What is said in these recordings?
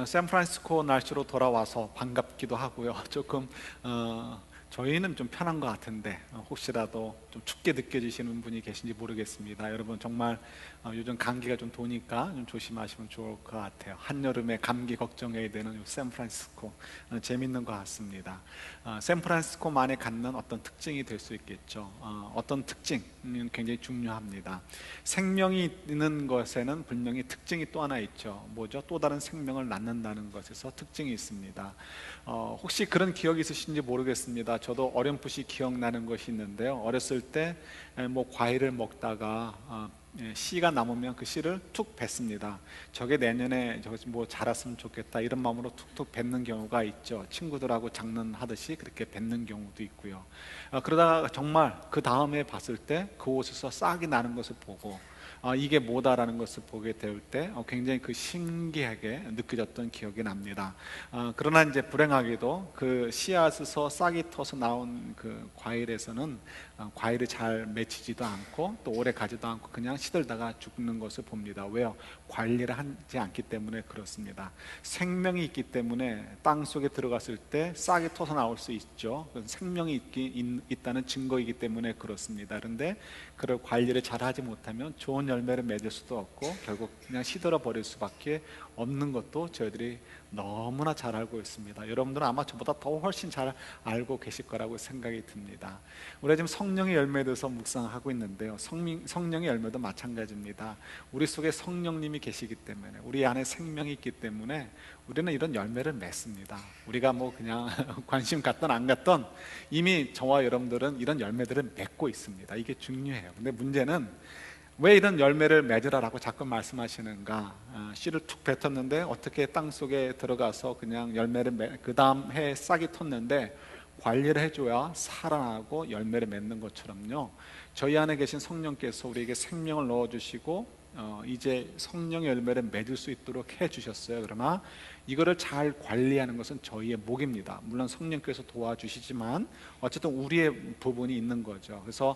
샌프란시스코 날씨로 돌아와서 반갑기도 하고요. 조금 저희는 좀 편한 것 같은데 혹시라도 좀 춥게 느껴지시는 분이 계신지 모르겠습니다. 여러분 정말 요즘 감기가 좀 도니까 좀 조심하시면 좋을 것 같아요. 한여름에 감기 걱정해야 되는 요 샌프란시스코 재밌는 것 같습니다. 샌프란시스코만에 갖는 어떤 특징이 될 수 있겠죠. 어떤 특징은 굉장히 중요합니다. 생명이 있는 것에는 분명히 특징이 또 하나 있죠. 뭐죠? 또 다른 생명을 낳는다는 것에서 특징이 있습니다. 혹시 그런 기억이 있으신지 모르겠습니다. 저도 어렴풋이 기억나는 것이 있는데요. 어렸을 때 뭐 과일을 먹다가 씨가 남으면 그 씨를 툭 뱉습니다. 저게 내년에 저거 뭐 자랐으면 좋겠다 이런 마음으로 툭툭 뱉는 경우가 있죠. 친구들하고 장난하듯이 그렇게 뱉는 경우도 있고요. 그러다가 정말 그 다음에 봤을 때 그 옷에서 싹이 나는 것을 보고 이게 뭐다라는 것을 보게 될 때 굉장히 그 신기하게 느껴졌던 기억이 납니다. 그러나 이제 불행하게도 그 씨앗에서 싹이 터서 나온 그 과일에서는 과일이 잘 맺히지도 않고 또 오래 가지도 않고 그냥 시들다가 죽는 것을 봅니다. 왜요? 관리를 하지 않기 때문에 그렇습니다. 생명이 있기 때문에 땅 속에 들어갔을 때 싹이 터서 나올 수 있죠. 생명이 있다는 증거이기 때문에 그렇습니다. 그런데 그걸 관리를 잘 하지 못하면 좋은 열매를 맺을 수도 없고 결국 그냥 시들어 버릴 수밖에 없는 것도 저희들이 너무나 잘 알고 있습니다. 여러분들은 아마 저보다 더 훨씬 잘 알고 계실 거라고 생각이 듭니다. 우리가 지금 성령의 열매에 대해서 묵상하고 있는데요. 성령의 열매도 마찬가지입니다. 우리 속에 성령님이 계시기 때문에 우리 안에 생명이 있기 때문에 우리는 이런 열매를 맺습니다. 우리가 뭐 그냥 관심 갖던 안 갖던 이미 저와 여러분들은 이런 열매들을 맺고 있습니다. 이게 중요해요. 근데 문제는 왜 이런 열매를 맺으라라고 자꾸 말씀하시는가? 씨를 툭 뱉었는데 어떻게 땅속에 들어가서 그냥 열매를 그 다음 해에 싹이 텄는데 관리를 해줘야 살아나고 열매를 맺는 것처럼요. 저희 안에 계신 성령께서 우리에게 생명을 넣어주시고 이제 성령의 열매를 맺을 수 있도록 해주셨어요. 그러나 이거를 잘 관리하는 것은 저희의 몫입니다. 물론 성령께서 도와주시지만 어쨌든 우리의 부분이 있는 거죠. 그래서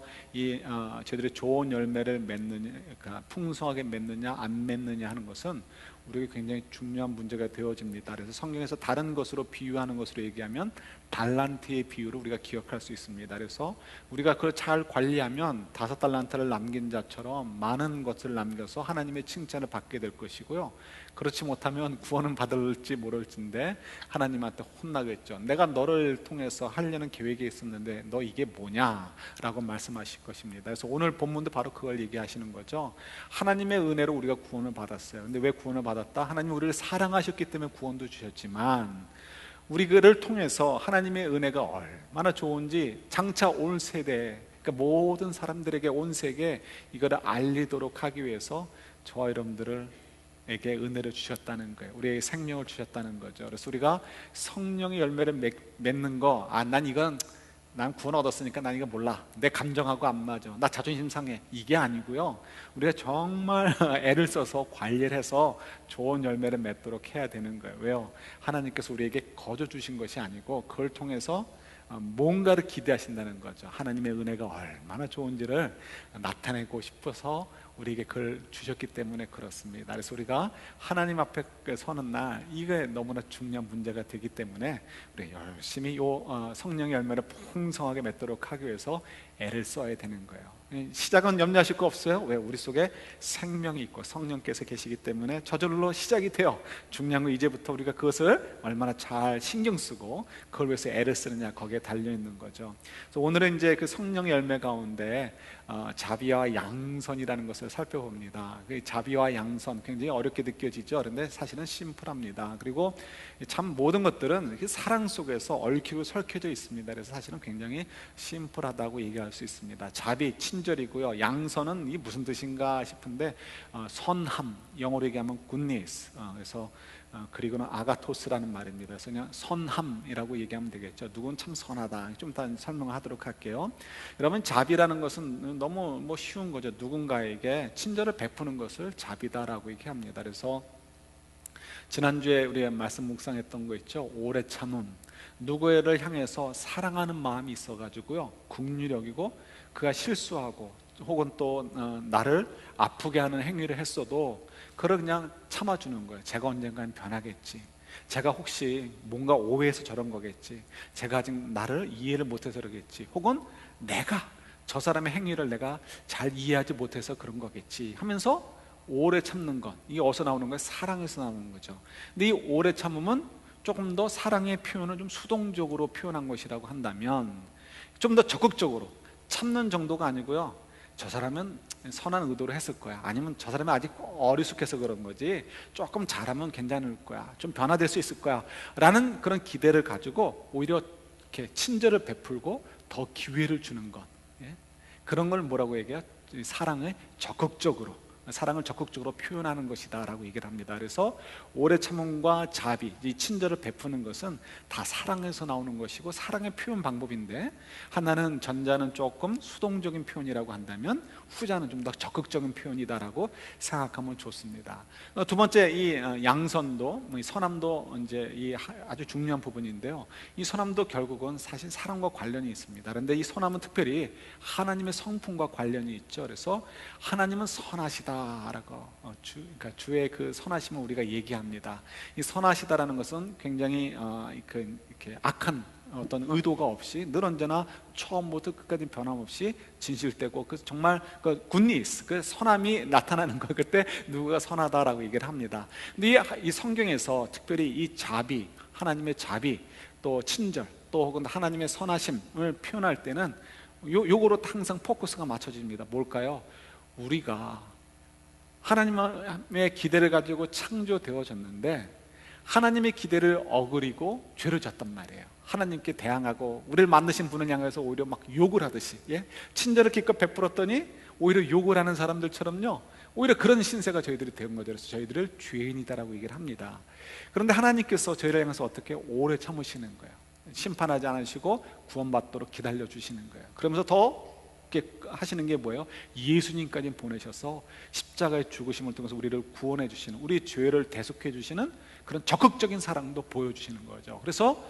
저희들이 좋은 열매를 맺느냐, 그러니까 풍성하게 맺느냐 안 맺느냐 하는 것은 우리에게 굉장히 중요한 문제가 되어집니다. 그래서 성경에서 다른 것으로 비유하는 것으로 얘기하면 달란트의 비유를 우리가 기억할 수 있습니다. 그래서 우리가 그걸 잘 관리하면 5달란트를 남긴 자처럼 많은 것을 남겨서 하나님의 칭찬을 받게 될 것이고요. 그렇지 못하면 구원은 받을지 모를진데 하나님한테 혼나겠죠. 내가 너를 통해서 하려는 계획이 있었는데 너 이게 뭐냐? 라고 말씀하실 것입니다. 그래서 오늘 본문도 바로 그걸 얘기하시는 거죠. 하나님의 은혜로 우리가 구원을 받았어요. 근데 왜 구원을 받았다? 하나님이 우리를 사랑하셨기 때문에 구원도 주셨지만 우리를 통해서 하나님의 은혜가 얼마나 좋은지 장차 온 세대, 그러니까 모든 사람들에게 온 세계에 이거를 알리도록 하기 위해서 저와 여러분들을 에게 은혜를 주셨다는 거예요. 우리에게 생명을 주셨다는 거죠. 그래서 우리가 성령의 열매를 맺는 거, 난 구원 얻었으니까 난 이거 몰라, 내 감정하고 안 맞아, 나 자존심 상해, 이게 아니고요. 우리가 정말 애를 써서 관리를 해서 좋은 열매를 맺도록 해야 되는 거예요. 왜요? 하나님께서 우리에게 거저 주신 것이 아니고 그걸 통해서 뭔가를 기대하신다는 거죠. 하나님의 은혜가 얼마나 좋은지를 나타내고 싶어서 우리에게 그걸 주셨기 때문에 그렇습니다. 그래서 우리가 하나님 앞에 서는 날 이게 너무나 중요한 문제가 되기 때문에 우리 열심히 성령의 열매를 풍성하게 맺도록 하기 위해서 애를 써야 되는 거예요. 시작은 염려하실 거 없어요. 왜? 우리 속에 생명이 있고 성령께서 계시기 때문에 저절로 시작이 돼요. 중요한 건 이제부터 우리가 그것을 얼마나 잘 신경 쓰고 그걸 위해서 애를 쓰느냐, 거기에 달려 있는 거죠. 그래서 오늘은 이제 그 성령의 열매 가운데 자비와 양선이라는 것을 살펴봅니다. 그 자비와 양선 굉장히 어렵게 느껴지죠. 그런데 사실은 심플합니다. 그리고 참 모든 것들은 사랑 속에서 얽히고 설켜져 있습니다. 그래서 사실은 굉장히 심플하다고 얘기할 수 있습니다. 자비, 친절이고요. 양선은 이게 무슨 뜻인가 싶은데 선함, 영어로 얘기하면 goodness, 그래서 그리고는 아가토스라는 말입니다. 그래서 그냥 선함이라고 얘기하면 되겠죠. 누군 참 선하다. 좀 더 설명하도록 할게요. 여러분, 자비라는 것은 너무 쉬운 거죠. 누군가에게 친절을 베푸는 것을 자비다라고 얘기합니다. 그래서 지난주에 우리가 말씀 묵상했던 거 있죠. 오래 참음, 누구를 향해서 사랑하는 마음이 있어가지고요, 긍휼력이고 그가 실수하고 혹은 또 나를 아프게 하는 행위를 했어도 그걸 그냥 참아주는 거예요. 제가 언젠가는 변하겠지, 제가 혹시 뭔가 오해해서 저런 거겠지, 제가 아직 나를 이해를 못해서 그러겠지, 혹은 내가 저 사람의 행위를 내가 잘 이해하지 못해서 그런 거겠지 하면서 오래 참는 것, 이게 어디서 나오는 거예요? 사랑에서 나오는 거죠. 근데 이 오래 참음은 조금 더 사랑의 표현을 좀 수동적으로 표현한 것이라고 한다면, 좀 더 적극적으로 참는 정도가 아니고요, 저 사람은 선한 의도로 했을 거야, 아니면 저 사람이 아직 어리숙해서 그런 거지, 조금 잘하면 괜찮을 거야, 좀 변화될 수 있을 거야 라는 그런 기대를 가지고 오히려 이렇게 친절을 베풀고 더 기회를 주는 것, 예? 그런 걸 뭐라고 얘기해요? 사랑을 적극적으로 표현하는 것이다 라고 얘기를 합니다. 그래서 오래 참음과 자비, 이 친절을 베푸는 것은 다 사랑에서 나오는 것이고 사랑의 표현 방법인데, 하나는, 전자는 조금 수동적인 표현이라고 한다면 후자는 좀 더 적극적인 표현이다라고 생각하면 좋습니다. 두 번째, 이 양선도, 이 선함도 이제 이 아주 중요한 부분인데요, 이 선함도 결국은 사실 사랑과 관련이 있습니다. 그런데 이 선함은 특별히 하나님의 성품과 관련이 있죠. 그래서 하나님은 선하시다라고, 그러니까 주의 그 선하심을 우리가 얘기합니다. 이 선하시다라는 것은 굉장히 이렇게 악한 어떤 의도가 없이 늘 언제나 처음부터 끝까지 변함없이 진실되고, 그 정말 그 굿니스, 그 선함이 나타나는 거, 그때 누구가 선하다라고 얘기를 합니다. 근데 이 성경에서 특별히 이 자비, 하나님의 자비, 또 친절, 또 혹은 하나님의 선하심을 표현할 때는 요거로 항상 포커스가 맞춰집니다. 뭘까요? 우리가 하나님의 기대를 가지고 창조되어졌는데 하나님의 기대를 어그리고 죄를 졌단 말이에요. 하나님께 대항하고 우리를 만드신 분을 향해서 오히려 막 욕을 하듯이, 예? 친절을 기껏 베풀었더니 오히려 욕을 하는 사람들처럼요, 오히려 그런 신세가 저희들이 된 거죠. 그래서 저희들을 죄인이다라고 얘기를 합니다. 그런데 하나님께서 저희를 향해서 어떻게 오래 참으시는 거예요. 심판하지 않으시고 구원받도록 기다려 주시는 거예요. 그러면서 더 하시는 게 뭐예요? 예수님까지 보내셔서 십자가의 죽으심을 통해서 우리를 구원해 주시는, 우리 죄를 대속해 주시는 그런 적극적인 사랑도 보여주시는 거죠. 그래서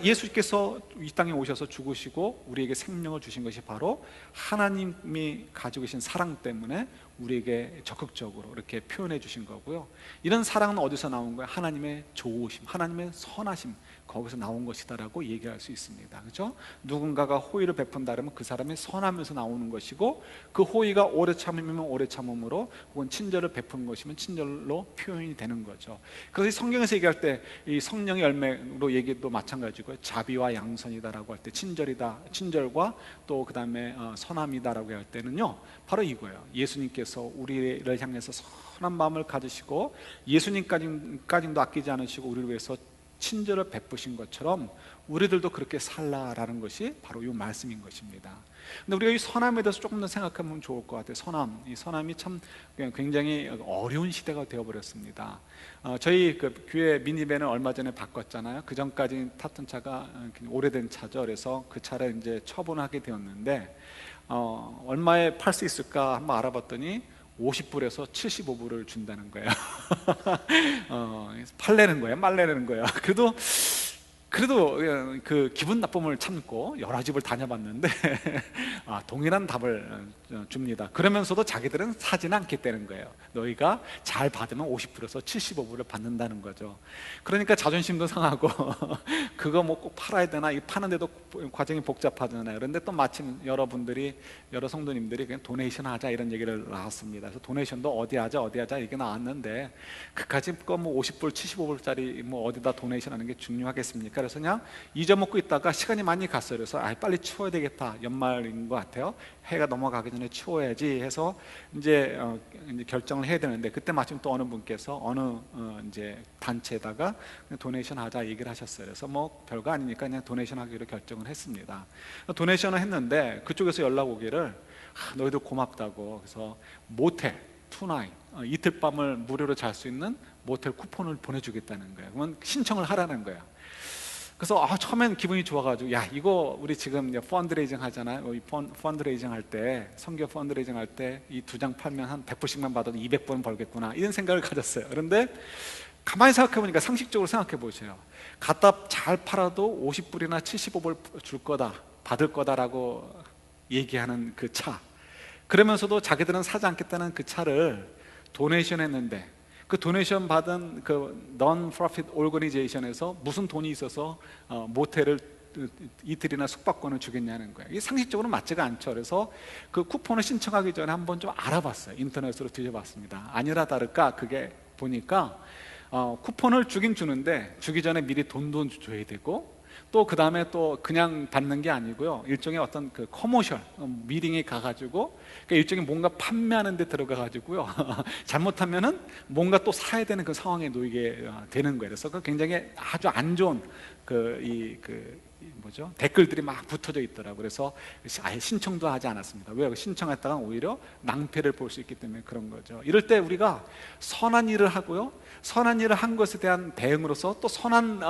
예수께서 이 땅에 오셔서 죽으시고 우리에게 생명을 주신 것이 바로 하나님이 가지고 계신 사랑 때문에 우리에게 적극적으로 이렇게 표현해 주신 거고요. 이런 사랑은 어디서 나온 거예요? 하나님의 좋으심, 하나님의 선하심, 거기서 나온 것이다라고 얘기할 수 있습니다. 그렇죠? 누군가가 호의를 베푼다 그러면 그 사람의 선함에서 나오는 것이고, 그 호의가 오래 참으면 오래 참음으로, 혹은 친절을 베푸는 것이면 친절로 표현이 되는 거죠. 그래서 성경에서 얘기할 때 이 성령의 열매로 얘기도 마찬가지고요. 자비와 양선이다라고 할 때 친절이다, 친절과 또 그 다음에 선함이다라고 할 때는요, 바로 이거예요. 예수님께서 우리를 향해서 선한 마음을 가지시고 예수님까지도 아끼지 않으시고 우리를 위해서 친절을 베푸신 것처럼 우리들도 그렇게 살라라는 것이 바로 이 말씀인 것입니다. 근데 우리가 이 선함에 대해서 조금 더 생각하면 좋을 것 같아요. 선함, 이 선함이 참 굉장히 어려운 시대가 되어버렸습니다. 저희 그 교회 미니밴을 얼마 전에 바꿨잖아요. 그 전까지 탔던 차가 오래된 차죠. 그래서 그 차를 이제 처분하게 되었는데 얼마에 팔 수 있을까 한번 알아봤더니 50불에서 75불을 준다는 거예요. 팔래는 거예요, 말래는 거예요. 그래도 그 기분 나쁨을 참고 여러 집을 다녀봤는데 동일한 답을 줍니다. 그러면서도 자기들은 사지는 않겠다는 거예요. 너희가 잘 받으면 50불에서 75불을 받는다는 거죠. 그러니까 자존심도 상하고 그거 뭐 꼭 팔아야 되나, 이 파는데도 과정이 복잡하잖아요. 그런데 또 마침 여러 성도님들이 그냥 도네이션 하자 이런 얘기를 나왔습니다. 그래서 도네이션도 어디 하자 이게 나왔는데 그까짓 거 뭐 50불 75불짜리 뭐 어디다 도네이션 하는 게 중요하겠습니까? 그래서 그냥 잊어먹고 있다가 시간이 많이 갔어요. 그래서 빨리 치워야 되겠다, 연말인 것 같아요. 해가 넘어가기 전에 치워야지 해서 이제 결정을 해야 되는데, 그때 마침 또 어느 분께서 어느 이제 단체에다가 도네이션 하자 얘기를 하셨어요. 그래서 뭐 별거 아니니까 그냥 도네이션 하기로 결정을 했습니다. 도네이션을 했는데 그쪽에서 연락 오기를 너희들 고맙다고, 그래서 모텔 투나잇, 이틀 밤을 무료로 잘 수 있는 모텔 쿠폰을 보내주겠다는 거예요. 그러면 신청을 하라는 거예요. 그래서 처음엔 기분이 좋아가지고, 야, 이거 우리 지금 펀드레이징 하잖아요. 이 펀드레이징 할 때, 선교 펀드레이징 할 때 이 2장 팔면 한 100불씩만 받아도 200번 벌겠구나, 이런 생각을 가졌어요. 그런데 가만히 생각해보니까, 상식적으로 생각해 보세요. 갖다 잘 팔아도 50불이나 75불 줄 거다, 받을 거다라고 얘기하는 그 차, 그러면서도 자기들은 사지 않겠다는 그 차를 도네이션 했는데 그 도네이션 받은 그 non-profit organization에서 무슨 돈이 있어서 모텔을 이틀이나 숙박권을 주겠냐는 거예요. 이게 상식적으로 맞지가 않죠. 그래서 그 쿠폰을 신청하기 전에 한번 좀 알아봤어요. 인터넷으로 뒤져봤습니다. 아니라 다를까 그게 보니까 쿠폰을 주긴 주는데 주기 전에 미리 돈도 줘야 되고, 또 그 다음에 또 그냥 받는 게 아니고요, 일종의 어떤 그 커머셜 미팅에 가가지고 그러니까 일종의 뭔가 판매하는 데 들어가가지고요 잘못하면은 뭔가 또 사야 되는 그 상황에 놓이게 되는 거예요. 그래서 그 굉장히 아주 안 좋은 뭐죠? 댓글들이 막 붙어져 있더라고요. 그래서 아예 신청도 하지 않았습니다. 왜? 신청했다가 오히려 낭패를 볼 수 있기 때문에 그런 거죠. 이럴 때 우리가 선한 일을 하고요, 선한 일을 한 것에 대한 대응으로서 또 선한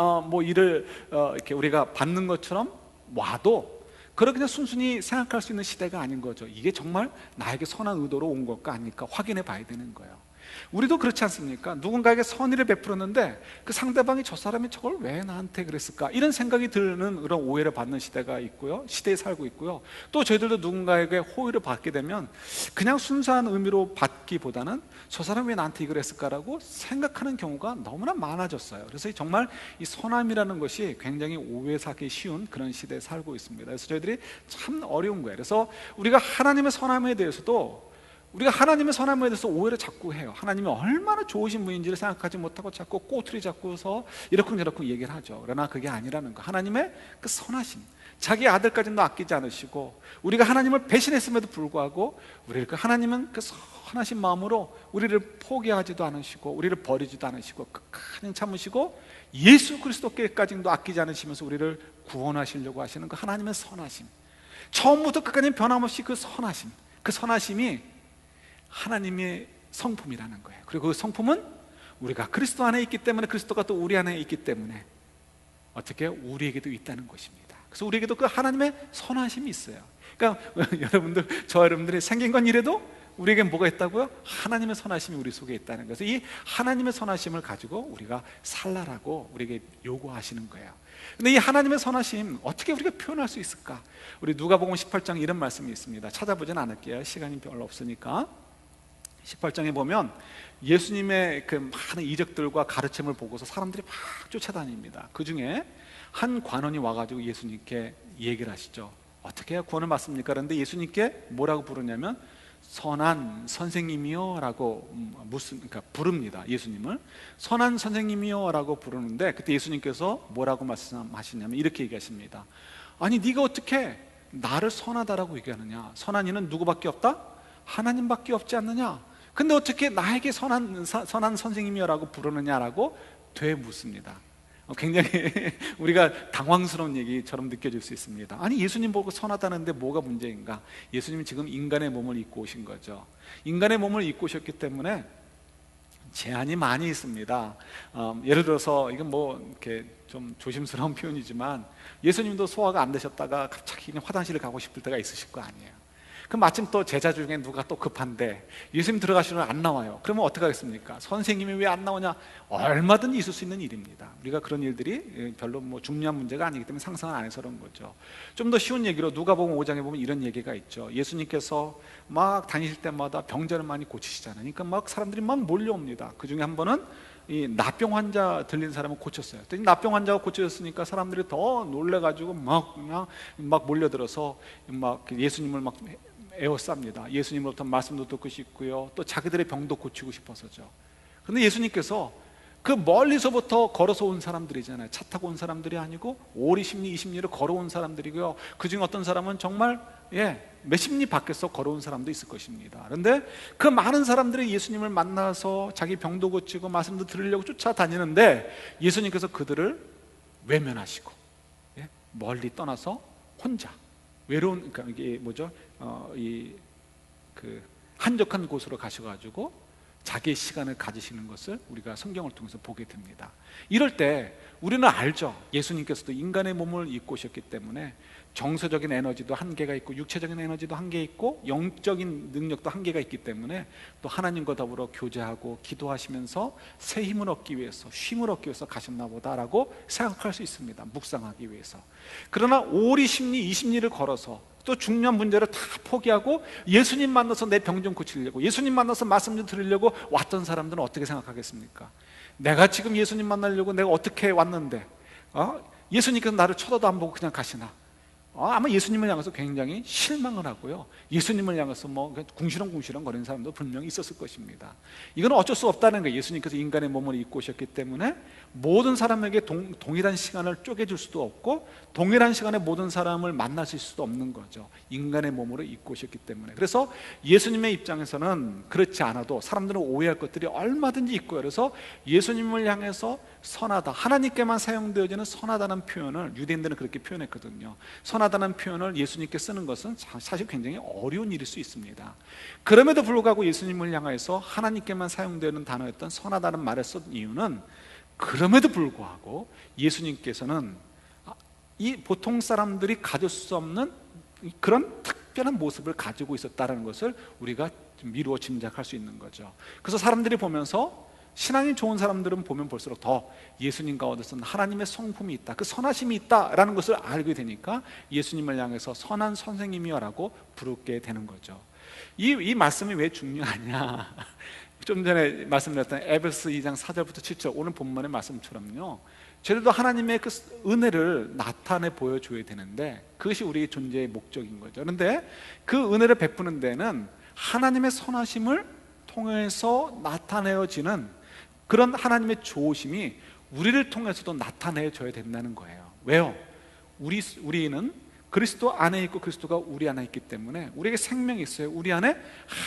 일을 이렇게 우리가 받는 것처럼 와도 그걸 그냥 순순히 생각할 수 있는 시대가 아닌 거죠. 이게 정말 나에게 선한 의도로 온 것과 아닐까 확인해 봐야 되는 거예요. 우리도 그렇지 않습니까? 누군가에게 선의를 베풀었는데 그 상대방이 저 사람이 저걸 왜 나한테 그랬을까? 이런 생각이 드는 그런 오해를 받는 시대가 있고요, 시대에 살고 있고요. 또 저희들도 누군가에게 호의를 받게 되면 그냥 순수한 의미로 받기보다는 저 사람이 왜 나한테 이걸 했을까라고 생각하는 경우가 너무나 많아졌어요. 그래서 정말 이 선함이라는 것이 굉장히 오해 사기 쉬운 그런 시대에 살고 있습니다. 그래서 저희들이 참 어려운 거예요. 그래서 우리가 하나님의 선함에 대해서도 우리가 하나님의 선함에 대해서 오해를 자꾸 해요. 하나님이 얼마나 좋으신 분인지를 생각하지 못하고 자꾸 꼬투리 잡고서 이러쿵저러쿵 얘기를 하죠. 그러나 그게 아니라는 거. 하나님의 그 선하심, 자기 아들까지도 아끼지 않으시고 우리가 하나님을 배신했음에도 불구하고 우리를 하나님은 그 선하신 마음으로 우리를 포기하지도 않으시고 우리를 버리지도 않으시고 끝까지 참으시고 예수 그리스도께까지도 아끼지 않으시면서 우리를 구원하시려고 하시는 그 하나님의 선하심, 처음부터 끝까지 변함없이 그 선하심, 그 선하심이 하나님의 성품이라는 거예요. 그리고 그 성품은 우리가 그리스도 안에 있기 때문에, 그리스도가 또 우리 안에 있기 때문에 어떻게 우리에게도 있다는 것입니다. 그래서 우리에게도 그 하나님의 선하심이 있어요. 그러니까 여러분들, 저 여러분들이 생긴 건 이래도 우리에게 뭐가 있다고요? 하나님의 선하심이 우리 속에 있다는 것을, 이 하나님의 선하심을 가지고 우리가 살라라고 우리에게 요구하시는 거예요. 근데 이 하나님의 선하심 어떻게 우리가 표현할 수 있을까? 우리 누가복음 18장 이런 말씀이 있습니다. 찾아보진 않을게요. 시간이 별로 없으니까. 18장에 보면 예수님의 그 많은 이적들과 가르침을 보고서 사람들이 막 쫓아다닙니다. 그 중에 한 관원이 와가지고 예수님께 얘기를 하시죠. 어떻게 해야 구원을 받습니까? 그런데 예수님께 뭐라고 부르냐면 선한 선생님이요 라고 그러니까 부릅니다. 예수님을 선한 선생님이요 라고 부르는데, 그때 예수님께서 뭐라고 말씀하시냐면 이렇게 얘기하십니다. 아니 네가 어떻게 나를 선하다라고 얘기하느냐? 선한 이는 누구밖에 없다? 하나님밖에 없지 않느냐? 근데 어떻게 나에게 선한 선생님이라고 부르느냐라고 되묻습니다. 굉장히 우리가 당황스러운 얘기처럼 느껴질 수 있습니다. 아니 예수님 보고 선하다는데 뭐가 문제인가? 예수님은 지금 인간의 몸을 입고 오신 거죠. 인간의 몸을 입고 오셨기 때문에 제한이 많이 있습니다. 예를 들어서 이건 뭐 이렇게 좀 조심스러운 표현이지만 예수님도 소화가 안 되셨다가 갑자기 그냥 화장실을 가고 싶을 때가 있으실 거 아니에요. 그럼 마침 또 제자 중에 누가 또 급한데 예수님 들어가시면 안 나와요. 그러면 어떻게 하겠습니까? 선생님이 왜 안 나오냐? 얼마든지 있을 수 있는 일입니다. 우리가 그런 일들이 별로 뭐 중요한 문제가 아니기 때문에 상상을 안 해서 그런 거죠. 좀 더 쉬운 얘기로 누가복음 5장에 보면 이런 얘기가 있죠. 예수님께서 막 다니실 때마다 병자를 많이 고치시잖아요. 그러니까 막 사람들이 막 몰려옵니다. 그 중에 한 번은 이 납병 환자 들린 사람을 고쳤어요. 납병 환자가 고쳐졌으니까 사람들이 더 놀래가지고 막 몰려들어서 막 예수님을 막 에워쌉니다. 예수님으로부터 말씀도 듣고 싶고요, 또 자기들의 병도 고치고 싶어서죠. 그런데 예수님께서 그 멀리서부터 걸어서 온 사람들이잖아요. 차 타고 온 사람들이 아니고 5리 10리 20리를 걸어온 사람들이고요. 그 중에 어떤 사람은 정말 몇십 리 밖에서 걸어온 사람도 있을 것입니다. 그런데 그 많은 사람들이 예수님을 만나서 자기 병도 고치고 말씀도 들으려고 쫓아다니는데 예수님께서 그들을 외면하시고 멀리 떠나서 혼자 외로운, 그러니까 이게 뭐죠? 한적한 곳으로 가셔가지고 자기의 시간을 가지시는 것을 우리가 성경을 통해서 보게 됩니다. 이럴 때 우리는 알죠. 예수님께서도 인간의 몸을 입고 오셨기 때문에 정서적인 에너지도 한계가 있고 육체적인 에너지도 한계 있고 영적인 능력도 한계가 있기 때문에 또 하나님과 더불어 교제하고 기도하시면서 새 힘을 얻기 위해서, 쉼을 얻기 위해서 가셨나 보다라고 생각할 수 있습니다. 묵상하기 위해서. 그러나 5리 10리 20리를 걸어서 또 중요한 문제를 다 포기하고 예수님 만나서 내 병 좀 고치려고, 예수님 만나서 말씀 좀 들으려고 왔던 사람들은 어떻게 생각하겠습니까? 내가 지금 예수님 만나려고 내가 어떻게 왔는데 예수님께서 나를 쳐다도 안 보고 그냥 가시나? 아마 예수님을 향해서 굉장히 실망을 하고요, 예수님을 향해서 뭐 궁시렁궁시렁 거리는 사람도 분명히 있었을 것입니다. 이건 어쩔 수 없다는 거예요. 예수님께서 인간의 몸을 입고 오셨기 때문에 모든 사람에게 동일한 시간을 쪼개줄 수도 없고 동일한 시간에 모든 사람을 만나실 수도 없는 거죠. 인간의 몸으로 입고 오셨기 때문에. 그래서 예수님의 입장에서는 그렇지 않아도 사람들은 오해할 것들이 얼마든지 있고요. 그래서 예수님을 향해서 선하다, 하나님께만 사용되어지는 선하다는 표현을 유대인들은 그렇게 표현했거든요. 선하다는 표현을 예수님께 쓰는 것은 사실 굉장히 어려운 일일 수 있습니다. 그럼에도 불구하고 예수님을 향해서 하나님께만 사용되는 단어였던 선하다는 말을 쓴 이유는, 그럼에도 불구하고 예수님께서는 이 보통 사람들이 가질 수 없는 그런 특별한 모습을 가지고 있었다는 것을 우리가 미루어 짐작할 수 있는 거죠. 그래서 사람들이 보면서, 신앙이 좋은 사람들은 보면 볼수록 더 예수님 가운데서는 하나님의 성품이 있다, 그 선하심이 있다라는 것을 알게 되니까 예수님을 향해서 선한 선생님이여 라고 부르게 되는 거죠. 이 말씀이 왜 중요하냐, 좀 전에 말씀드렸던 에베소 2장 4절부터 7절 오늘 본문의 말씀처럼요, 저희들도 하나님의 그 은혜를 나타내 보여줘야 되는데 그것이 우리의 존재의 목적인 거죠. 그런데 그 은혜를 베푸는 데는 하나님의 선하심을 통해서 나타내어지는 그런 하나님의 좋으심이 우리를 통해서도 나타내줘야 된다는 거예요. 왜요? 우리는 그리스도 안에 있고 그리스도가 우리 안에 있기 때문에 우리에게 생명이 있어요. 우리 안에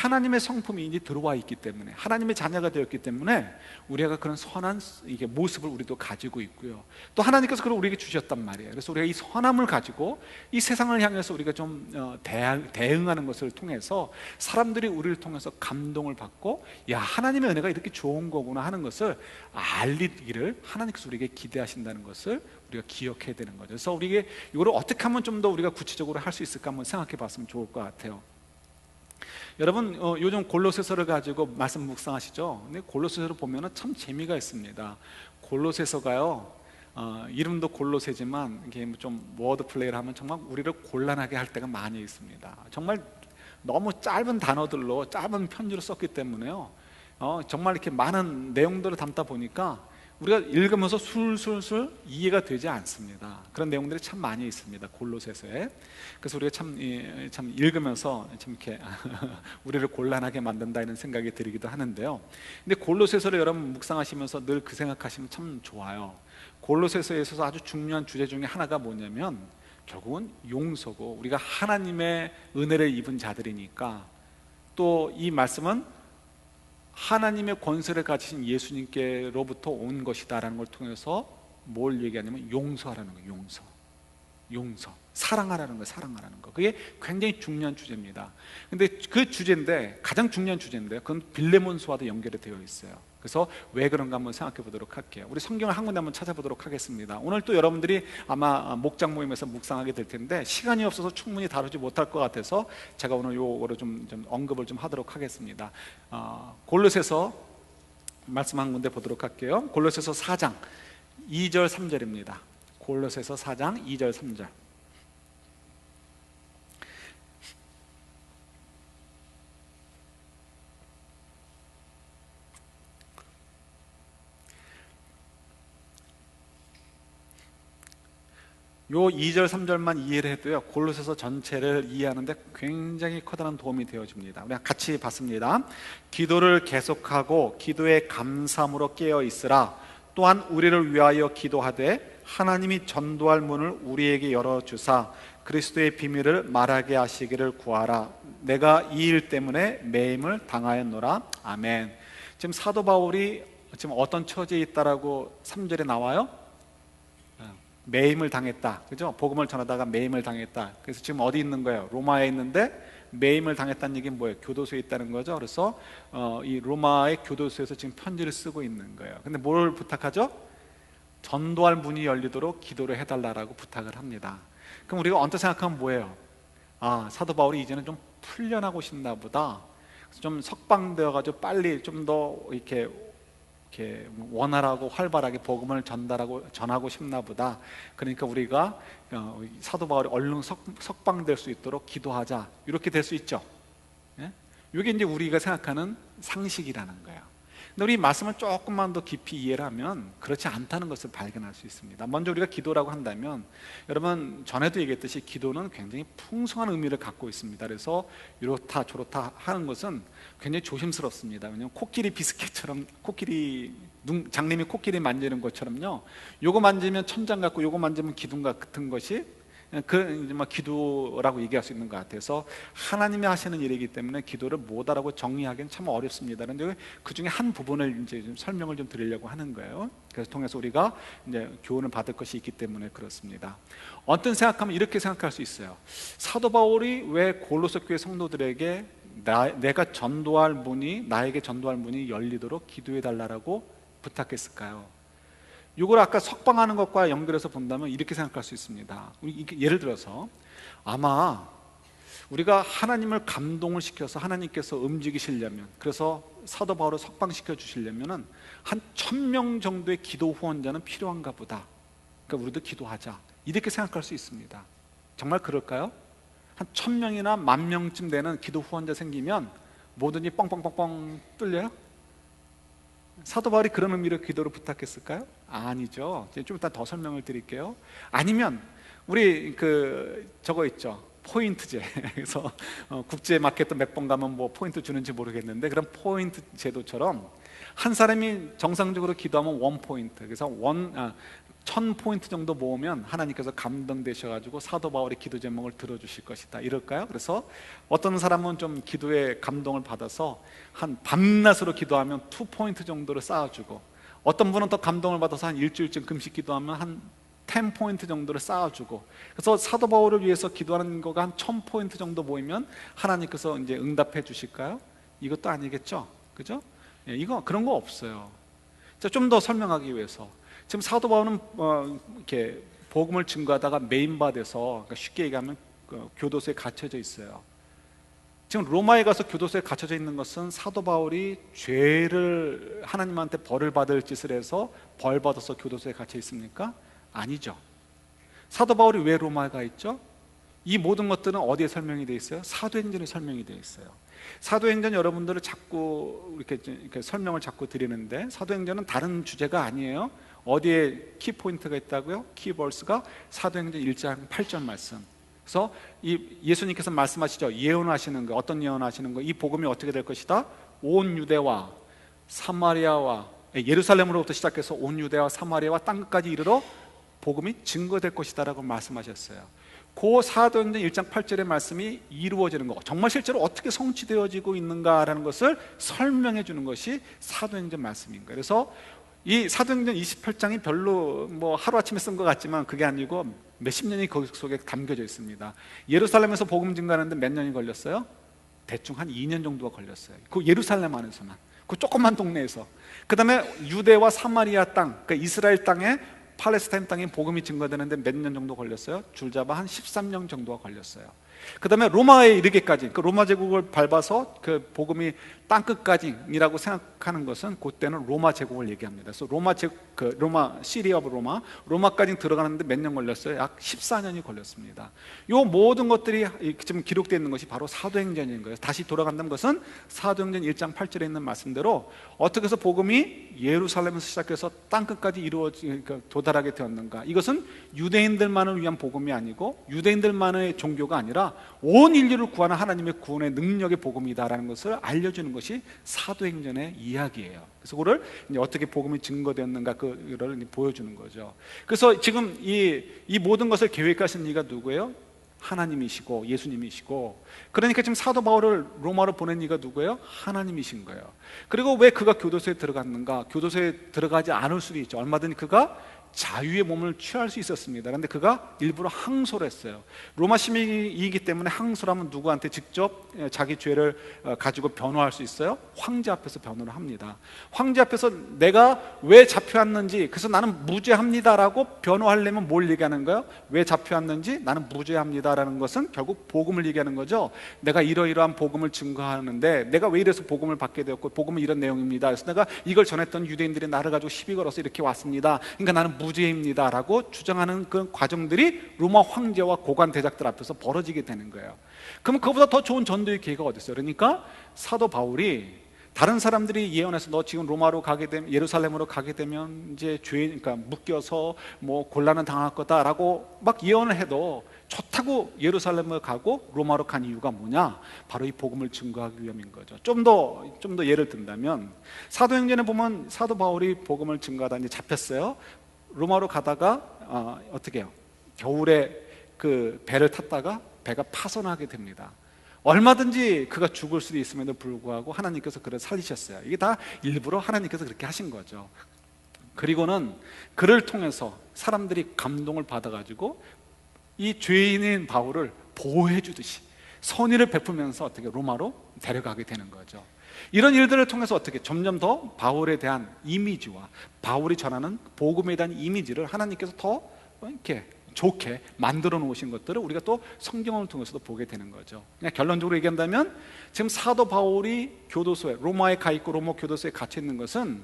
하나님의 성품이 이제 들어와 있기 때문에, 하나님의 자녀가 되었기 때문에 우리가 그런 선한 이게 모습을 우리도 가지고 있고요. 또 하나님께서 그걸 우리에게 주셨단 말이에요. 그래서 우리가 이 선함을 가지고 이 세상을 향해서 우리가 좀 대응하는 것을 통해서 사람들이 우리를 통해서 감동을 받고, 야, 하나님의 은혜가 이렇게 좋은 거구나 하는 것을 알리기를 하나님께서 우리에게 기대하신다는 것을 우리가 기억해야 되는 거죠. 그래서 우리에게 이거를 어떻게 하면 좀 더 우리가 구체적으로 할 수 있을까 한번 생각해 봤으면 좋을 것 같아요. 여러분, 요즘 골로새서를 가지고 말씀 묵상하시죠? 근데 골로새서를 보면은 참 재미가 있습니다. 골로새서가요, 이름도 골로새지만 이게 좀 워드 플레이를 하면 정말 우리를 곤란하게 할 때가 많이 있습니다. 정말 너무 짧은 단어들로 짧은 편지로 썼기 때문에요, 정말 이렇게 많은 내용들을 담다 보니까 우리가 읽으면서 술술술 이해가 되지 않습니다. 그런 내용들이 참 많이 있습니다, 골로새서에. 그래서 우리가 참 읽으면서 참 이렇게 우리를 곤란하게 만든다 이런 생각이 들기도 하는데요. 근데 골로새서를 여러분 묵상하시면서 늘 그 생각하시면 참 좋아요. 골로새서에 있어서 아주 중요한 주제 중에 하나가 뭐냐면 결국은 용서고, 우리가 하나님의 은혜를 입은 자들이니까, 또 이 말씀은 하나님의 권세를 가지신 예수님께로부터 온 것이다라는 걸 통해서 뭘 얘기하냐면 용서하라는 거예요. 용서, 사랑하라는 거예요. 사랑하라는 거. 그게 굉장히 중요한 주제입니다. 근데 그 주제인데, 가장 중요한 주제인데 그건 빌레몬서와도 연결이 되어 있어요. 그래서 왜 그런가 한번 생각해 보도록 할게요. 우리 성경을 한 군데 한번 찾아보도록 하겠습니다. 오늘 또 여러분들이 아마 목장 모임에서 묵상하게 될 텐데 시간이 없어서 충분히 다루지 못할 것 같아서 제가 오늘 요거를 좀 언급을 좀 하도록 하겠습니다. 골로새서 말씀 한 군데 보도록 할게요. 골로새서 4장 2절 3절입니다. 골로새서 4장 2절 3절. 요 2절 3절만 이해를 해도요, 골로새서 전체를 이해하는데 굉장히 커다란 도움이 되어집니다. 우리 같이 봤습니다. 기도를 계속하고 기도에 감사함으로 깨어 있으라. 또한 우리를 위하여 기도하되 하나님이 전도할 문을 우리에게 열어주사 그리스도의 비밀을 말하게 하시기를 구하라. 내가 이 일 때문에 매임을 당하였노라. 아멘. 지금 사도 바울이 지금 어떤 처지에 있다라고 3절에 나와요? 매임을 당했다, 그죠? 복음을 전하다가 매임을 당했다. 그래서 지금 어디 있는 거예요? 로마에 있는데 매임을 당했다는 얘기는 뭐예요? 교도소에 있다는 거죠. 그래서 이 로마의 교도소에서 지금 편지를 쓰고 있는 거예요. 근데 뭘 부탁하죠? 전도할 문이 열리도록 기도를 해달라고 부탁을 합니다. 그럼 우리가 언뜻 생각하면 뭐예요? 사도 바울이 이제는 좀 풀려나고 싶나 보다. 좀 석방되어가지고 빨리 좀 더 이렇게 이렇게 원활하고 활발하게 복음을 전하고 싶나 보다. 그러니까 우리가 사도 바울이 얼른 석방될 수 있도록 기도하자, 이렇게 될 수 있죠. 예? 이게 이제 우리가 생각하는 상식이라는 거예요. 근데 우리 말씀을 조금만 더 깊이 이해를 하면 그렇지 않다는 것을 발견할 수 있습니다. 먼저 우리가 기도라고 한다면, 여러분 전에도 얘기했듯이 기도는 굉장히 풍성한 의미를 갖고 있습니다. 그래서 이렇다 저렇다 하는 것은 굉장히 조심스럽습니다. 왜냐하면 코끼리 비스켓처럼, 장님이 코끼리 만지는 것처럼요, 요거 만지면 천장 같고 요거 만지면 기둥 같은 것이 이제 기도라고 얘기할 수 있는 것 같아서, 하나님이 하시는 일이기 때문에 기도를 뭐다라고 정의하기는 참 어렵습니다. 그런데 그 중에 한 부분을 이제 좀 설명을 좀 드리려고 하는 거예요. 그래서 통해서 우리가 이제 교훈을 받을 것이 있기 때문에 그렇습니다. 어떤 생각하면 이렇게 생각할 수 있어요. 사도 바울이 왜 골로새 교회 성도들에게 나에게 전도할 문이 열리도록 기도해 달라고 부탁했을까요? 이걸 아까 석방하는 것과 연결해서 본다면 이렇게 생각할 수 있습니다. 예를 들어서 아마 우리가 하나님을 감동을 시켜서 하나님께서 움직이시려면, 그래서 사도 바울을 석방시켜 주시려면 한 1000명 정도의 기도 후원자는 필요한가 보다. 그러니까 우리도 기도하자, 이렇게 생각할 수 있습니다. 정말 그럴까요? 한 1000명이나 10,000명쯤 되는 기도 후원자 생기면 뭐든지 뻥뻥뻥뻥 뚫려요? 사도 바울이 그런 의미로 기도를 부탁했을까요? 아니죠. 좀 이따 더 설명을 드릴게요. 아니면 우리 저거 있죠, 포인트제. 그래서 국제 마켓도 몇 번 가면 뭐 포인트 주는지 모르겠는데, 그런 포인트 제도처럼 한 사람이 정상적으로 기도하면 1포인트, 그래서 1000포인트 정도 모으면 하나님께서 감동되셔가지고 사도 바울의 기도 제목을 들어주실 것이다, 이럴까요? 그래서 어떤 사람은 좀 기도에 감동을 받아서 한 밤낮으로 기도하면 2포인트 정도를 쌓아주고, 어떤 분은 더 감동을 받아서 한 일주일쯤 금식 기도하면 한 10포인트 정도를 쌓아주고, 그래서 사도 바울을 위해서 기도하는 거가 한 1000포인트 정도 모이면 하나님께서 이제 응답해 주실까요? 이것도 아니겠죠, 그죠? 이거 그런 거 없어요. 자, 좀 더 설명하기 위해서, 지금 사도 바울은 이렇게 복음을 증거하다가 메인바돼서, 그러니까 쉽게 얘기하면 교도소에 갇혀져 있어요. 지금 로마에 가서 교도소에 갇혀져 있는 것은 사도 바울이 죄를, 하나님한테 벌을 받을 짓을 해서 벌 받아서 교도소에 갇혀 있습니까? 아니죠. 사도 바울이 왜 로마에 가 있죠? 이 모든 것들은 어디에 설명이 되어 있어요? 사도행전에 설명이 되어 있어요. 사도행전 여러분들을 자꾸 이렇게 설명을 자꾸 드리는데, 사도행전은 다른 주제가 아니에요. 어디에 키포인트가 있다고요? 키버스가 사도행전 1장 8절 말씀. 그래서 예수님께서 말씀하시죠. 예언하시는 거, 어떤 예언하시는 거? 이 복음이 어떻게 될 것이다? 온 유대와 사마리아와, 예루살렘으로부터 시작해서 온 유대와 사마리아와 땅끝까지 이르러 복음이 증거될 것이다 라고 말씀하셨어요. 그 사도행전 1장 8절의 말씀이 이루어지는 거, 정말 실제로 어떻게 성취되어지고 있는가라는 것을 설명해 주는 것이 사도행전 말씀인 거예요. 그래서 이 사도행전 28장이 별로 뭐 하루아침에 쓴 것 같지만 그게 아니고 몇십 년이 거기 속에 담겨져 있습니다. 예루살렘에서 복음 증거하는데 몇 년이 걸렸어요? 대충 한 2년 정도가 걸렸어요. 그 예루살렘 안에서만, 그 조그만 동네에서. 그 다음에 유대와 사마리아 땅, 그러니까 이스라엘 땅에, 팔레스타인 땅에 복음이 증거되는데 몇 년 정도 걸렸어요? 줄잡아 한 13년 정도가 걸렸어요. 그 다음에 로마에 이르기까지, 그 로마 제국을 밟아서 그 복음이 땅끝까지라고 생각하는 것은 그때는 로마 제국을 얘기합니다. 그래서 로마 시리 오브 로마까지 들어가는데 몇 년 걸렸어요? 약 14년이 걸렸습니다. 이 모든 것들이 지금 기록되어 있는 것이 바로 사도행전인 거예요. 다시 돌아간다는 것은 사도행전 1장 8절에 있는 말씀대로 어떻게 해서 복음이 예루살렘에서 시작해서 땅끝까지 도달하게 되었는가. 이것은 유대인들만을 위한 복음이 아니고 유대인들만의 종교가 아니라 온 인류를 구하는 하나님의 구원의 능력의 복음이다라는 것을 알려주는 것이 사도행전의 이야기예요. 그래서 그걸 이제 어떻게 복음이 증거되었는가, 그거를 보여주는 거죠. 그래서 지금 이 모든 것을 계획하신 이가 누구예요? 하나님이시고 예수님이시고. 그러니까 지금 사도 바울을 로마로 보낸 이가 누구예요? 하나님이신 거예요. 그리고 왜 그가 교도소에 들어갔는가? 교도소에 들어가지 않을 수도 있죠. 얼마든지 그가 자유의 몸을 취할 수 있었습니다. 그런데 그가 일부러 항소를 했어요. 로마 시민이기 때문에 항소를 하면 누구한테 직접 자기 죄를 가지고 변호할 수 있어요? 황제 앞에서 변호를 합니다. 황제 앞에서 내가 왜 잡혀왔는지, 그래서 나는 무죄합니다라고 변호하려면 뭘 얘기하는 거예요? 왜 잡혀왔는지, 나는 무죄합니다라는 것은 결국 복음을 얘기하는 거죠. 내가 이러이러한 복음을 증거하는데 내가 왜 이래서 복음을 받게 되었고, 복음은 이런 내용입니다. 그래서 내가 이걸 전했던 유대인들이 나를 가지고 시비 걸어서 이렇게 왔습니다. 그러니까 나는 무죄입니다 라고 주장하는 그 과정들이 로마 황제와 고관 대작들 앞에서 벌어지게 되는 거예요. 그럼 그보다 더 좋은 전도의 기회가 어디 있어요? 그러니까 사도 바울이 다른 사람들이 예언해서 너 지금 로마로 가게 되면, 예루살렘으로 가게 되면 이제 그러니까 묶여서 뭐 곤란을 당할 거다라고 막 예언을 해도 좋다고 예루살렘을 가고 로마로 간 이유가 뭐냐? 바로 이 복음을 증거하기 위함인 거죠. 좀 더 예를 든다면 사도행전에 보면 사도 바울이 복음을 증거하다 이제 잡혔어요. 로마로 가다가 어떻게 해요? 겨울에 그 배를 탔다가 배가 파손하게 됩니다. 얼마든지 그가 죽을 수도 있음에도 불구하고 하나님께서 그를 살리셨어요. 이게 다 일부러 하나님께서 그렇게 하신 거죠. 그리고는 그를 통해서 사람들이 감동을 받아가지고 이 죄인인 바울을 보호해 주듯이 선의를 베풀면서 어떻게 로마로 데려가게 되는 거죠. 이런 일들을 통해서 어떻게 점점 더 바울에 대한 이미지와 바울이 전하는 복음에 대한 이미지를 하나님께서 더 이렇게 좋게 만들어 놓으신 것들을 우리가 또 성경을 통해서도 보게 되는 거죠. 그냥 결론적으로 얘기한다면 지금 사도 바울이 교도소에, 로마에 가 있고 로마 교도소에 갇혀 있는 것은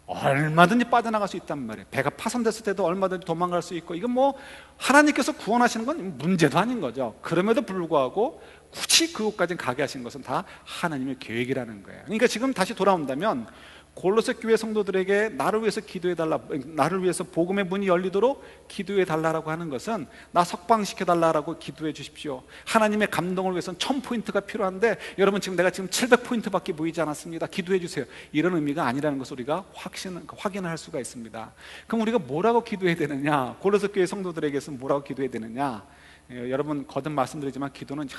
얼마든지 빠져나갈 수 있단 말이에요. 배가 파손됐을 때도 얼마든지 도망갈 수 있고, 이건 뭐 하나님께서 구원하시는 건 문제도 아닌 거죠. 그럼에도 불구하고 굳이 그곳까지 가게 하신 것은 다 하나님의 계획이라는 거예요. 그러니까 지금 다시 돌아온다면 골로새 교회 성도들에게 나를 위해서 기도해달라, 나를 위해서 복음의 문이 열리도록 기도해달라고 하는 것은 나 석방시켜달라고 기도해 주십시오. 하나님의 감동을 위해서는 1000포인트가 필요한데 여러분 지금 내가 지금 700포인트밖에 모이지 않았습니다. 기도해 주세요. 이런 의미가 아니라는 것을 우리가 확인할 수가 있습니다. 그럼 우리가 뭐라고 기도해야 되느냐? 골로새 교회 성도들에게서는 뭐라고 기도해야 되느냐? 여러분 거듭 말씀드리지만 기도는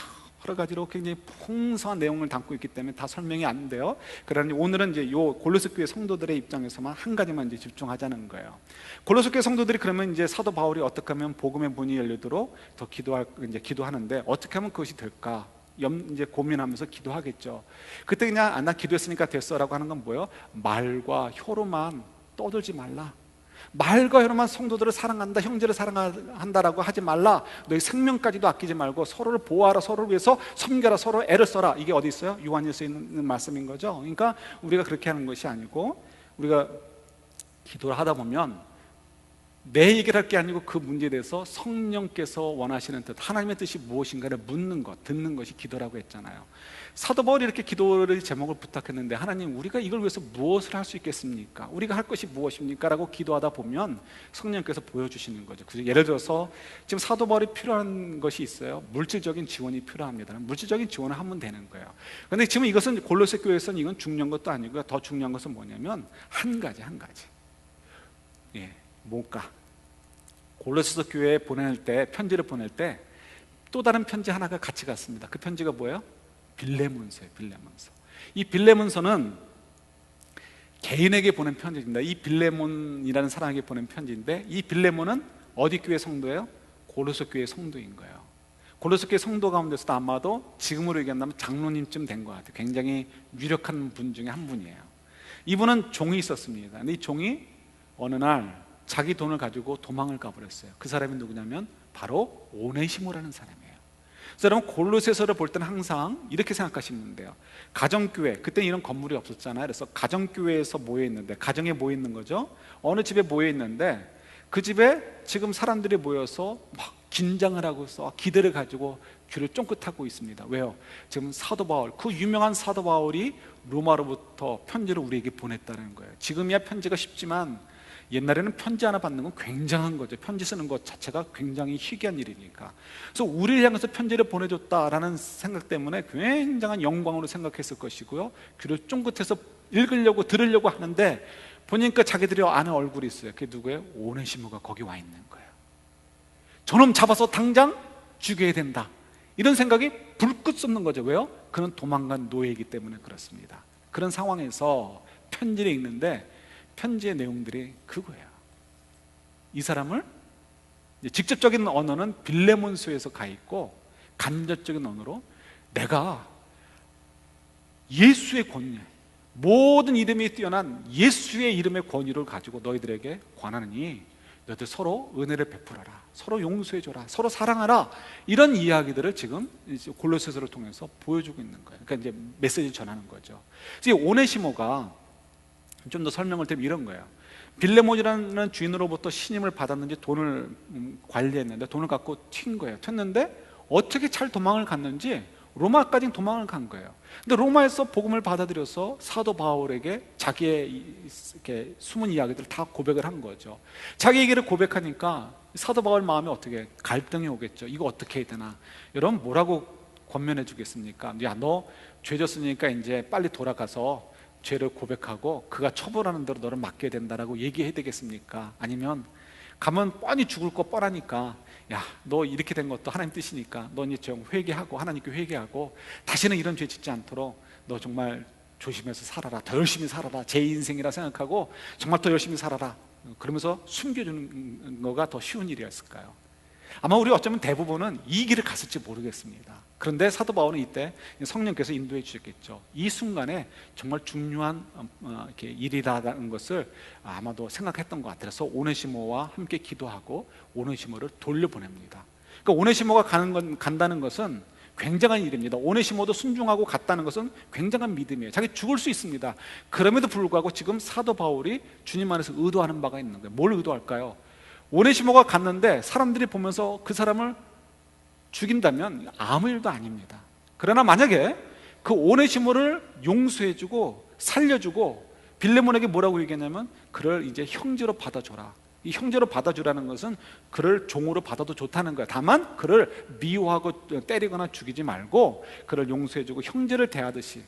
여러 가지로 굉장히 풍성한 내용을 담고 있기 때문에 다 설명이 안 돼요. 그러니 오늘은 이제 요 골로새 교회 성도들의 입장에서만 한 가지만 이제 집중하자는 거예요. 골로새 교회 성도들이 그러면 이제 사도 바울이 어떻게 하면 복음의 문이 열리도록 더 기도하는데 어떻게 하면 그것이 될까? 이제 고민하면서 기도하겠죠. 그때 그냥 나 기도했으니까 됐어라고 하는 건 뭐예요? 말과 혀로만 떠들지 말라. 말과 혀로만 성도들을 사랑한다, 형제를 사랑한다라고 하지 말라. 너희 생명까지도 아끼지 말고 서로를 보호하라, 서로를 위해서 섬겨라, 서로 애를 써라. 이게 어디 있어요? 요한일서에 있는 말씀인 거죠. 그러니까 우리가 그렇게 하는 것이 아니고 우리가 기도를 하다 보면 내 얘기를 할 게 아니고 그 문제에 대해서 성령께서 원하시는 뜻, 하나님의 뜻이 무엇인가를 묻는 것, 듣는 것이 기도라고 했잖아요. 사도 바울이 이렇게 기도를 제목을 부탁했는데 하나님 우리가 이걸 위해서 무엇을 할 수 있겠습니까? 우리가 할 것이 무엇입니까? 라고 기도하다 보면 성령께서 보여주시는 거죠. 예를 들어서 지금 사도 바울이 필요한 것이 있어요. 물질적인 지원이 필요합니다. 물질적인 지원을 하면 되는 거예요. 그런데 지금 이것은 골로새 교회에서는 이건 중요한 것도 아니고요. 더 중요한 것은 뭐냐면 한 가지 뭘까? 골로새서 교회에 편지를 보낼 때 또 다른 편지 하나가 같이 갔습니다. 그 편지가 뭐예요? 빌레몬서예요. 빌레몬서. 이 빌레몬서는 개인에게 보낸 편지입니다. 이 빌레몬이라는 사람에게 보낸 편지인데 이 빌레몬은 어디 교회 성도예요? 골로새 교회 성도인 거예요. 골로새 교회 성도 가운데서도 아마도 지금으로 얘기한다면 장로님쯤 된 것 같아요. 굉장히 유력한 분 중에 한 분이에요. 이분은 종이 있었습니다. 근데 이 종이 어느 날 자기 돈을 가지고 도망을 가버렸어요. 그 사람이 누구냐면 바로 오네시모라는 사람이에요. 그래서 여러분 골로새서를 볼 때는 항상 이렇게 생각하시면 돼요. 가정교회, 그때 이런 건물이 없었잖아요. 그래서 가정교회에서 모여있는데, 가정에 모여있는 거죠. 어느 집에 모여있는데 그 집에 지금 사람들이 모여서 막 긴장을 하고 있어 기대를 가지고 귀를 쫑긋하고 있습니다. 왜요? 지금 사도 바울, 그 유명한 사도 바울이 로마로부터 편지를 우리에게 보냈다는 거예요. 지금이야 편지가 쉽지만 옛날에는 편지 하나 받는 건 굉장한 거죠. 편지 쓰는 것 자체가 굉장히 희귀한 일이니까. 그래서 우리를 향해서 편지를 보내줬다라는 생각 때문에 굉장한 영광으로 생각했을 것이고요. 귀를 쫑긋해서 읽으려고 들으려고 하는데 보니까 자기들이 아는 얼굴이 있어요. 그게 누구예요? 오네시모가 거기 와 있는 거예요. 저놈 잡아서 당장 죽여야 된다, 이런 생각이 불끈 쏟는 거죠. 왜요? 그는 도망간 노예이기 때문에 그렇습니다. 그런 상황에서 편지를 읽는데 편지의 내용들이 그거예요. 이 사람을 직접적인 언어는 빌레몬서에서 가 있고, 간접적인 언어로 내가 예수의 권위, 모든 이름이 뛰어난 예수의 이름의 권위를 가지고 너희들에게 권하느니 너희들 서로 은혜를 베풀어라, 서로 용서해줘라, 서로 사랑하라, 이런 이야기들을 지금 골로새서를 통해서 보여주고 있는 거예요. 그러니까 이제 메시지 전하는 거죠. 그래서 이 오네시모가 좀 더 설명을 드리면 이런 거예요. 빌레몬이라는 주인으로부터 신임을 받았는지 돈을 관리했는데 돈을 갖고 튄 거예요. 튀었는데 어떻게 잘 도망을 갔는지 로마까지 도망을 간 거예요. 근데 로마에서 복음을 받아들여서 사도 바울에게 자기의 이렇게 숨은 이야기들을 다 고백을 한 거죠. 자기 얘기를 고백하니까 사도 바울 마음에 어떻게 갈등이 오겠죠. 이거 어떻게 해야 되나? 여러분 뭐라고 권면해 주겠습니까? 야, 너 죄 졌으니까 이제 빨리 돌아가서 죄를 고백하고 그가 처벌하는 대로 너를 맡겨야 된다라고 얘기해야 되겠습니까? 아니면 가면 뻔히 죽을 거 뻔하니까 야, 너 이렇게 된 것도 하나님 뜻이니까 너 이제 좀 회개하고 하나님께 회개하고 다시는 이런 죄 짓지 않도록 너 정말 조심해서 살아라, 더 열심히 살아라, 제 인생이라 생각하고 정말 더 열심히 살아라, 그러면서 숨겨주는 거가 더 쉬운 일이었을까요? 아마 우리 어쩌면 대부분은 이 길을 갔을지 모르겠습니다. 그런데 사도 바울은 이때 성령께서 인도해 주셨겠죠. 이 순간에 정말 중요한 이렇게 일이라는 것을 아마도 생각했던 것 같아요. 그래서 오네시모와 함께 기도하고 오네시모를 돌려보냅니다. 그러니까 오네시모가 간다는 것은 굉장한 일입니다. 오네시모도 순종하고 갔다는 것은 굉장한 믿음이에요. 자기 죽을 수 있습니다. 그럼에도 불구하고 지금 사도 바울이 주님 안에서 의도하는 바가 있는 거예요. 뭘 의도할까요? 오네시모가 갔는데 사람들이 보면서 그 사람을 죽인다면 아무 일도 아닙니다. 그러나 만약에 그 오네시모를 용서해주고 살려주고 빌레몬에게 뭐라고 얘기했냐면 그를 이제 형제로 받아줘라. 이 형제로 받아주라는 것은 그를 종으로 받아도 좋다는 거야. 다만 그를 미워하고 때리거나 죽이지 말고 그를 용서해주고 형제를 대하듯이,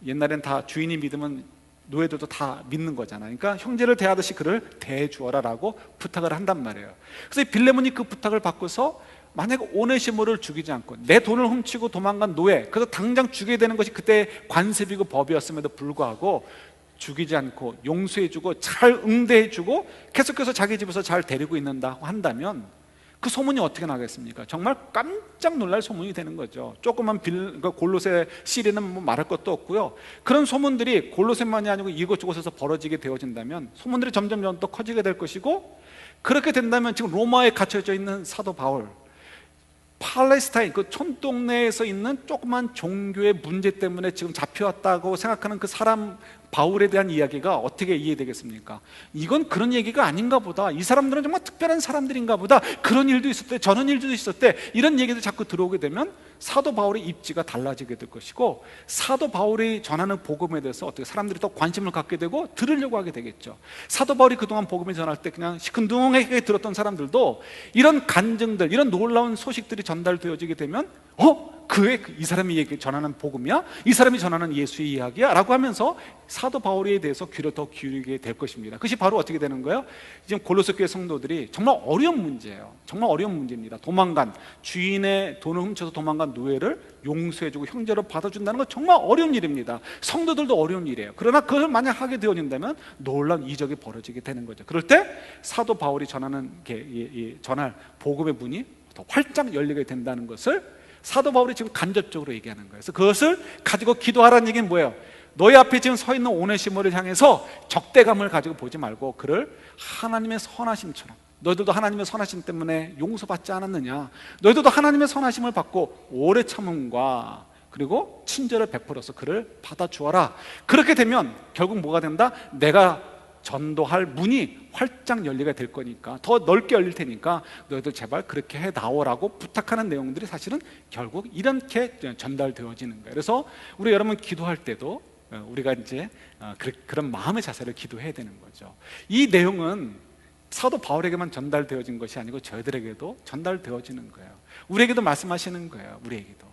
옛날엔 다 주인이 믿으면 노예들도 다 믿는 거잖아요. 그러니까 형제를 대하듯이 그를 대해주어라라고 부탁을 한단 말이에요. 그래서 빌레몬이 그 부탁을 받고서 만약 오네시모를 죽이지 않고 내 돈을 훔치고 도망간 노예, 그래서 당장 죽여야 되는 것이 그때 관습이고 법이었음에도 불구하고 죽이지 않고 용서해주고 잘 응대해주고 계속해서 자기 집에서 잘 데리고 있는다고 한다면 그 소문이 어떻게 나겠습니까? 정말 깜짝 놀랄 소문이 되는 거죠. 조그만 골로새 시리는 뭐 말할 것도 없고요. 그런 소문들이 골로새만이 아니고 이곳저곳에서 벌어지게 되어진다면 소문들이 점점 더 커지게 될 것이고, 그렇게 된다면 지금 로마에 갇혀져 있는 사도 바울, 팔레스타인 그 촌동네에서 있는 조그만 종교의 문제 때문에 지금 잡혀왔다고 생각하는 그 사람 바울에 대한 이야기가 어떻게 이해되겠습니까? 이건 그런 얘기가 아닌가 보다, 이 사람들은 정말 특별한 사람들인가 보다, 그런 일도 있었대, 저런 일도 있었대, 이런 얘기도 자꾸 들어오게 되면 사도 바울의 입지가 달라지게 될 것이고, 사도 바울이 전하는 복음에 대해서 어떻게 사람들이 더 관심을 갖게 되고 들으려고 하게 되겠죠. 사도 바울이 그동안 복음을 전할 때 그냥 시큰둥하게 들었던 사람들도 이런 간증들, 이런 놀라운 소식들이 전달되어지게 되면 이 사람이 전하는 복음이야? 이 사람이 전하는 예수의 이야기야? 라고 하면서 사도 바울에 대해서 귀를 더 기울이게 될 것입니다. 그것이 바로 어떻게 되는 거예요? 지금 골로새 교회 성도들이 정말 어려운 문제예요. 정말 어려운 문제입니다. 주인의 돈을 훔쳐서 도망간 노예를 용서해주고 형제로 받아준다는 건 정말 어려운 일입니다. 성도들도 어려운 일이에요. 그러나 그걸 만약 하게 되어진다면 놀라운 이적이 벌어지게 되는 거죠. 그럴 때 사도 바울이 전할 복음의 문이 더 활짝 열리게 된다는 것을 사도 바울이 지금 간접적으로 얘기하는 거예요. 그래서 그것을 가지고 기도하라는 얘기는 뭐예요? 너희 앞에 지금 서 있는 오네시모를 향해서 적대감을 가지고 보지 말고 그를 하나님의 선하심처럼, 너희들도 하나님의 선하심 때문에 용서받지 않았느냐, 너희들도 하나님의 선하심을 받고 오래 참음과 그리고 친절을 베풀어서 그를 받아주어라. 그렇게 되면 결국 뭐가 된다? 내가 전도할 문이 활짝 열리게 될 거니까, 더 넓게 열릴 테니까 너희들 제발 그렇게 해 나오라고 부탁하는 내용들이 사실은 결국 이렇게 전달되어지는 거예요. 그래서 우리 여러분 기도할 때도 우리가 이제 그런 마음의 자세를 기도해야 되는 거죠. 이 내용은 사도 바울에게만 전달되어진 것이 아니고 저희들에게도 전달되어지는 거예요. 우리에게도 말씀하시는 거예요. 우리에게도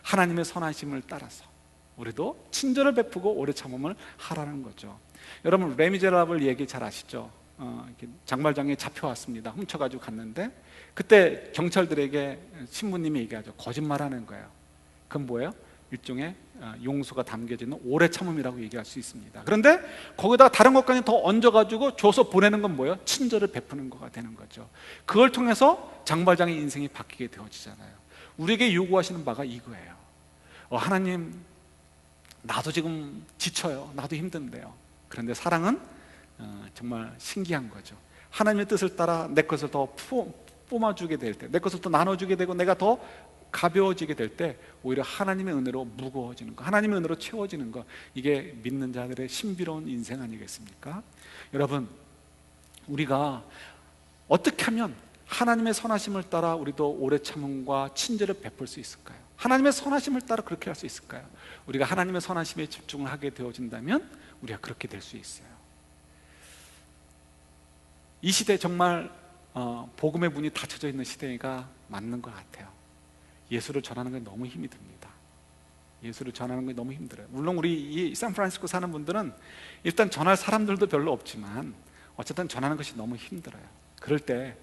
하나님의 선하심을 따라서 우리도 친절을 베푸고 오래 참음을 하라는 거죠. 여러분 레미제라블 얘기 잘 아시죠? 장발장에 잡혀왔습니다. 훔쳐가지고 갔는데 그때 경찰들에게 신부님이 얘기하죠. 거짓말하는 거예요. 그건 뭐예요? 일종의 용서가 담겨져 있는 오래 참음이라고 얘기할 수 있습니다. 그런데 거기다가 다른 것까지 더 얹어가지고 줘서 보내는 건 뭐예요? 친절을 베푸는 거가 되는 거죠. 그걸 통해서 장발장의 인생이 바뀌게 되어지잖아요. 우리에게 요구하시는 바가 이거예요. 하나님, 나도 지금 지쳐요. 나도 힘든데요. 그런데 사랑은 정말 신기한 거죠. 하나님의 뜻을 따라 내 것을 더 뿜어주게 될 때, 내 것을 더 나눠주게 되고 내가 더 가벼워지게 될 때 오히려 하나님의 은혜로 무거워지는 거, 하나님의 은혜로 채워지는 거, 이게 믿는 자들의 신비로운 인생 아니겠습니까? 여러분, 우리가 어떻게 하면 하나님의 선하심을 따라 우리도 오래 참음과 친절을 베풀 수 있을까요? 하나님의 선하심을 따라 그렇게 할 수 있을까요? 우리가 하나님의 선하심에 집중을 하게 되어진다면 우리가 그렇게 될 수 있어요. 이 시대 정말 복음의 문이 닫혀져 있는 시대가 맞는 것 같아요. 예수를 전하는 게 너무 힘이 듭니다. 예수를 전하는 게 너무 힘들어요. 물론 우리 이 샌프란시스코 사는 분들은 일단 전할 사람들도 별로 없지만 어쨌든 전하는 것이 너무 힘들어요. 그럴 때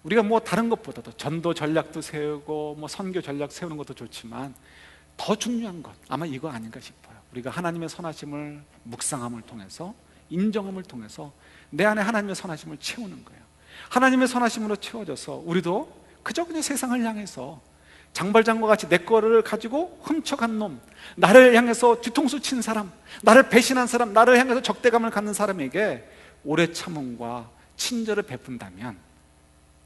우리가 뭐 다른 것보다도 전도 전략도 세우고 뭐 선교 전략 세우는 것도 좋지만 더 중요한 것 아마 이거 아닌가 싶어요. 우리가 하나님의 선하심을 묵상함을 통해서, 인정함을 통해서 내 안에 하나님의 선하심을 채우는 거예요. 하나님의 선하심으로 채워져서 우리도 그저 그냥 세상을 향해서 장발장과 같이 내 거를 가지고 훔쳐간 놈, 나를 향해서 뒤통수 친 사람, 나를 배신한 사람, 나를 향해서 적대감을 갖는 사람에게 오래 참음과 친절을 베푼다면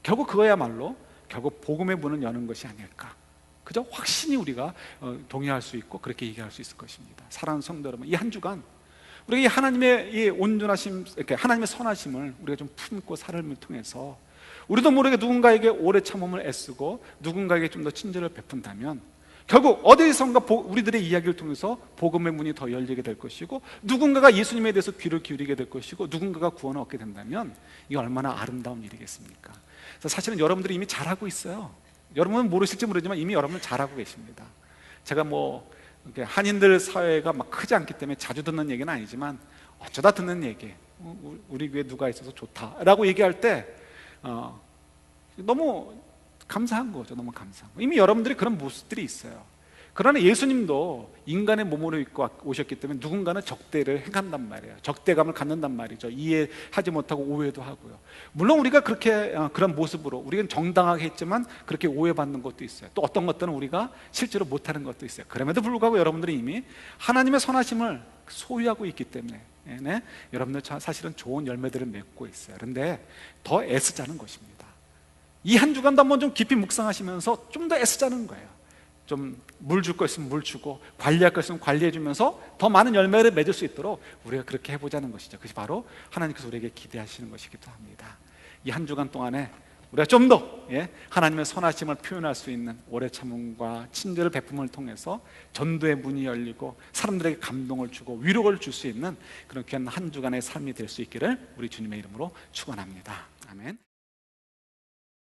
결국 그거야말로 결국 복음의 문을 여는 것이 아닐까, 그저 확신이 우리가 동의할 수 있고 그렇게 얘기할 수 있을 것입니다. 사랑하는 성도 여러분, 이 한 주간 우리가 이 하나님의 이 온전하심, 이렇게 하나님의 선하심을 우리가 좀 품고 삶을 통해서 우리도 모르게 누군가에게 오래 참음을 애쓰고 누군가에게 좀 더 친절을 베푼다면 결국 어디선가 우리들의 이야기를 통해서 복음의 문이 더 열리게 될 것이고 누군가가 예수님에 대해서 귀를 기울이게 될 것이고 누군가가 구원을 얻게 된다면 이게 얼마나 아름다운 일이겠습니까? 그래서 사실은 여러분들이 이미 잘하고 있어요. 여러분은 모르실지 모르지만 이미 여러분은 잘하고 계십니다. 제가 뭐 한인들 사회가 막 크지 않기 때문에 자주 듣는 얘기는 아니지만 어쩌다 듣는 얘기, 우리 교회에 누가 있어서 좋다라고 얘기할 때 너무 감사한 거죠. 너무 감사한 거. 이미 여러분들이 그런 모습들이 있어요. 그러나 예수님도 인간의 몸으로 입고 오셨기 때문에 누군가는 적대를 행한단 말이에요. 적대감을 갖는단 말이죠. 이해하지 못하고 오해도 하고요. 물론 우리가 그렇게 그런 모습으로 우리는 정당하게 했지만 그렇게 오해받는 것도 있어요. 또 어떤 것들은 우리가 실제로 못하는 것도 있어요. 그럼에도 불구하고 여러분들이 이미 하나님의 선하심을 소유하고 있기 때문에 네? 여러분들 사실은 좋은 열매들을 맺고 있어요. 그런데 더 애쓰자는 것입니다. 이 한 주간도 한번 좀 깊이 묵상하시면서 좀 더 애쓰자는 거예요. 좀 물 줄 거 있으면 물 주고 관리할 거 있으면 관리해 주면서 더 많은 열매를 맺을 수 있도록 우리가 그렇게 해보자는 것이죠. 그것이 바로 하나님께서 우리에게 기대하시는 것이기도 합니다. 이 한 주간 동안에 우리가 좀 더 하나님의 선하심을 표현할 수 있는 오래 참음과 친절을 베품을 통해서 전도의 문이 열리고 사람들에게 감동을 주고 위로를 줄 수 있는 그런 귀한 한 주간의 삶이 될 수 있기를 우리 주님의 이름으로 축원합니다. 아멘.